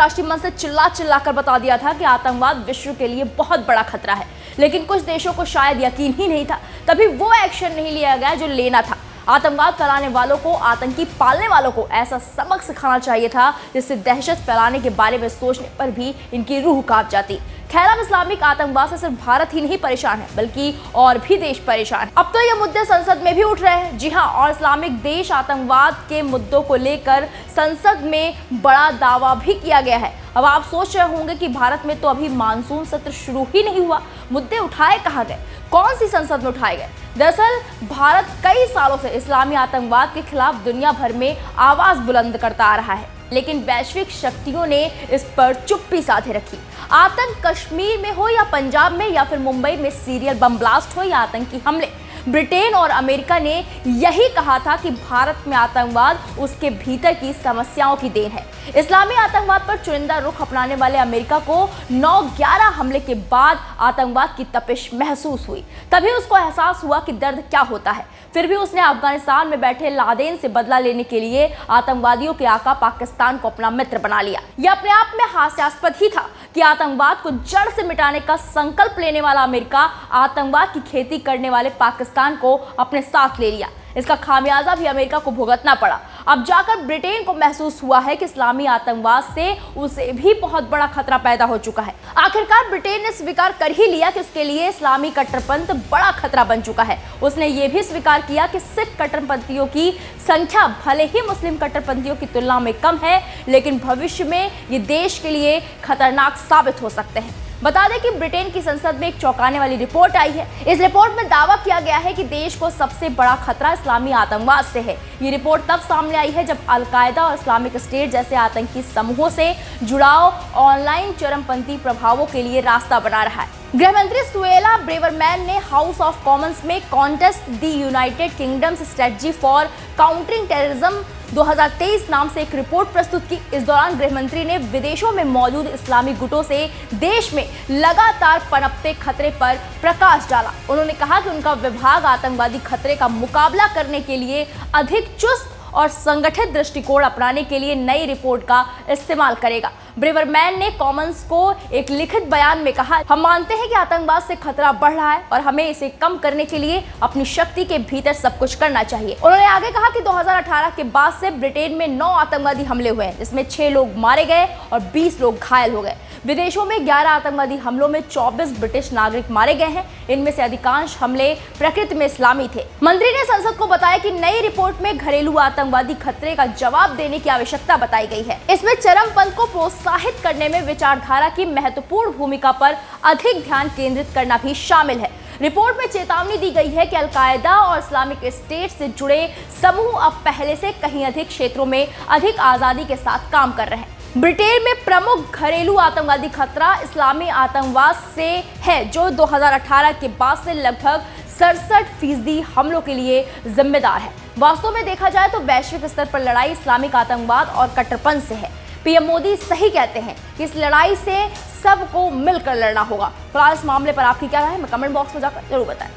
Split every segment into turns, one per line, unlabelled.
अंतर्राष्ट्रीय मंच से चिल्ला चिल्ला कर बता दिया था कि आतंकवाद विश्व के लिए बहुत बड़ा खतरा है, लेकिन कुछ देशों को शायद यकीन ही नहीं था, तभी वो एक्शन नहीं लिया गया जो लेना था। आतंकवाद फैलाने वालों को, आतंकी पालने वालों को ऐसा सबक सिखाना चाहिए था जिससे दहशत फैलाने के बारे में सोचने पर भी इनकी रूह कांप जाती। खैर, अब इस्लामिक आतंकवाद से सिर्फ भारत ही नहीं परेशान है, बल्कि और भी देश परेशान हैं। अब तो ये मुद्दे संसद में भी उठ रहे हैं। जी हाँ, और इस्लामिक देश आतंकवाद के मुद्दों को लेकर संसद में बड़ा दावा भी किया गया है। अब आप सोच रहे होंगे कि भारत में तो अभी मानसून सत्र शुरू ही नहीं हुआ, मुद्दे उठाए कहाँ गए, कौन सी संसद में उठाए गए। दरअसल भारत कई सालों से इस्लामी आतंकवाद के खिलाफ दुनिया भर में आवाज बुलंद करता आ रहा है, लेकिन वैश्विक शक्तियों ने इस पर चुप्पी साधे रखी। आतंक कश्मीर में हो या पंजाब में या फिर मुंबई में सीरियल बम ब्लास्ट हो या आतंकी हमले, ब्रिटेन और अमेरिका ने यही कहा था कि भारत में आतंकवाद उसके भीतर की समस्याओं की देन है। इस्लामी आतंकवाद पर चुनिंदा रुख अपनाने वाले अमेरिका को 9/11 हमले के बाद आतंकवाद की तपिश महसूस हुई। तभी उसको एहसास हुआ कि दर्द क्या होता है। फिर भी उसने अफगानिस्तान में बैठे लादेन से बदला लेने के लिए आतंकवादियों के आका पाकिस्तान को अपना मित्र बना लिया। यह अपने आप में हास्यास्पद ही था कि आतंकवाद को जड़ से मिटाने का संकल्प लेने वाला अमेरिका आतंकवाद की खेती करने वाले पाकिस्तान को अपने साथ ले लिया। इसका खामियाजा भी अमेरिका को भुगतना पड़ा। अब जाकर ब्रिटेन को महसूस हुआ है कि इस्लामी आतंकवाद से उसे भी बहुत बड़ा खतरा पैदा हो चुका है। आखिरकार ब्रिटेन ने स्वीकार कर ही लिया कि उसके लिए इस्लामी कट्टरपंथ बड़ा खतरा बन चुका है। उसने ये भी स्वीकार किया कि सिख कट्टरपंथियों की संख्या भले ही मुस्लिम कट्टरपंथियों की तुलना में कम है, लेकिन भविष्य में ये देश के लिए खतरनाक साबित हो सकते हैं। बता दें कि ब्रिटेन की संसद में एक चौंकाने वाली रिपोर्ट आई है। इस रिपोर्ट में दावा किया गया है कि देश को सबसे बड़ा खतरा इस्लामी आतंकवाद से है। ये रिपोर्ट तब सामने आई है जब अल-कायदा और इस्लामिक स्टेट जैसे आतंकी समूहों से जुड़ाव ऑनलाइन चरमपंथी प्रभावों के लिए रास्ता बना रहा है। गृह मंत्री सुएला ब्रेवरमैन ने हाउस ऑफ कॉमन्स में contest the United kingdoms strategy for countering terrorism 2023 नाम से एक रिपोर्ट प्रस्तुत की। इस दौरान गृह मंत्री ने विदेशों में मौजूद इस्लामी गुटों से देश में लगातार पनपते खतरे पर प्रकाश डाला। उन्होंने कहा कि उनका विभाग आतंकवादी खतरे का मुकाबला करने के लिए अधिक चुस्त और संगठित दृष्टिकोण अपनाने के लिए नई रिपोर्ट का इस्तेमाल करेगा। ब्रेवरमैन ने कॉमन्स को एक लिखित बयान में कहा, हम मानते हैं कि आतंकवाद से खतरा बढ़ रहा है और हमें इसे कम करने के लिए अपनी शक्ति के भीतर सब कुछ करना चाहिए। उन्होंने आगे कहा कि 2018 के बाद से ब्रिटेन में 9 आतंकवादी हमले हुए हैं, जिसमें 6 लोग मारे गए और 20 लोग घायल हो गए। विदेशों में 11 आतंकवादी हमलों में 24 ब्रिटिश नागरिक मारे गए हैं। इनमें से अधिकांश हमले प्रकृति में इस्लामी थे। मंत्री ने संसद को बताया कि नई रिपोर्ट में घरेलू आतंकवादी खतरे का जवाब देने की आवश्यकता बताई गई है। इसमें चरमपंथ को प्रोत्साहित करने में विचारधारा की महत्वपूर्ण भूमिका पर अधिक ध्यान केंद्रित करना भी शामिल है। रिपोर्ट में चेतावनी दी गई है कि अल-कायदा और इस्लामिक स्टेट से जुड़े समूह अब पहले से कहीं अधिक क्षेत्रों में अधिक आजादी के साथ काम कर रहे हैं। ब्रिटेन में प्रमुख घरेलू आतंकवादी खतरा इस्लामी आतंकवाद से है, जो 2018 के बाद से लगभग 67% हमलों के लिए जिम्मेदार है। वास्तव में देखा जाए तो वैश्विक स्तर पर लड़ाई इस्लामिक आतंकवाद और कट्टरपंथ से है। पीएम मोदी सही कहते हैं कि इस लड़ाई से सबको मिलकर लड़ना होगा। फिलहाल इस मामले पर आपकी क्या राय है, हमें कमेंट बॉक्स में जाकर जरूर बताएं।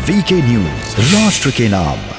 वीके न्यूज, राष्ट्र के नाम।